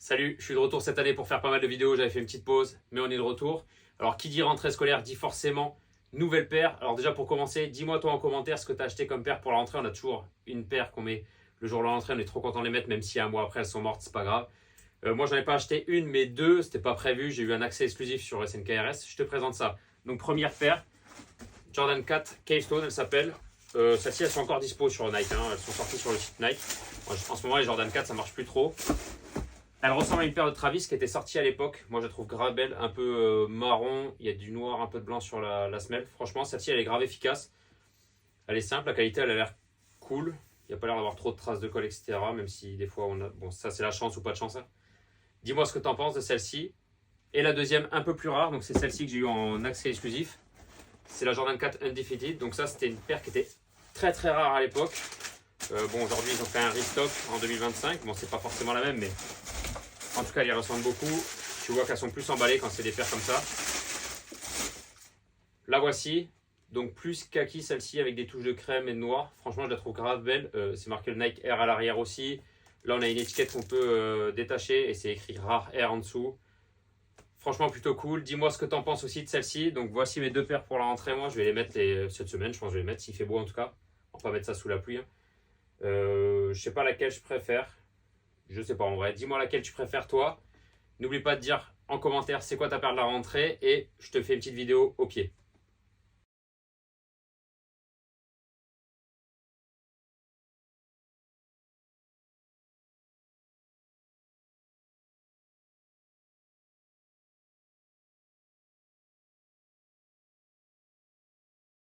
Salut, je suis de retour cette année pour faire pas mal de vidéos, j'avais fait une petite pause, mais on est de retour. Alors qui dit rentrée scolaire dit forcément nouvelle paire. Alors déjà pour commencer, dis-moi toi en commentaire ce que tu as acheté comme paire pour la rentrée. On a toujours une paire qu'on met le jour de la rentrée, on est trop content de les mettre, même si un mois après elles sont mortes, c'est pas grave. Moi j'en ai pas acheté une mais deux, c'était pas prévu, j'ai eu un accès exclusif sur SNKRS, je te présente ça. Donc première paire, Jordan 4 Keystone elle s'appelle. Celles-ci elles sont encore dispo sur Nike, hein. Elles sont sorties sur le site Nike. En ce moment les Jordan 4 ça marche plus trop. Elle ressemble à une paire de Travis qui était sortie à l'époque. Moi, je la trouve grave belle, un peu marron. Il y a du noir, un peu de blanc sur la semelle. Franchement, celle-ci, elle est grave efficace. Elle est simple, la qualité, elle a l'air cool. Il n'y a pas l'air d'avoir trop de traces de colle, etc. Même si des fois, on a... Bon, ça, c'est la chance ou pas de chance. Hein. Dis-moi ce que tu en penses de celle-ci. Et la deuxième, un peu plus rare. Donc, c'est celle-ci que j'ai eu en accès exclusif. C'est la Jordan 4 Undefeated. Donc, ça, c'était une paire qui était très, très rare à l'époque. Bon, aujourd'hui, ils ont fait un restock en 2025. Bon, c'est pas forcément la même, mais... En tout cas, elles y ressemblent beaucoup. Tu vois qu'elles sont plus emballées quand c'est des paires comme ça. La voici. Donc plus kaki celle-ci avec des touches de crème et de noir. Franchement, je la trouve grave belle. C'est marqué le Nike Air à l'arrière aussi. Là, on a une étiquette qu'on peut détacher et c'est écrit Rare Air en dessous. Franchement, plutôt cool. Dis-moi ce que tu en penses aussi de celle-ci. Donc voici mes deux paires pour la rentrée. Moi, je vais les mettre cette semaine. Je pense que je vais les mettre s'il fait beau en tout cas. On va pas mettre ça sous la pluie. Hein. Je sais pas laquelle je préfère. Je sais pas en vrai, dis-moi laquelle tu préfères toi. N'oublie pas de dire en commentaire c'est quoi ta paire de la rentrée et je te fais une petite vidéo au pied.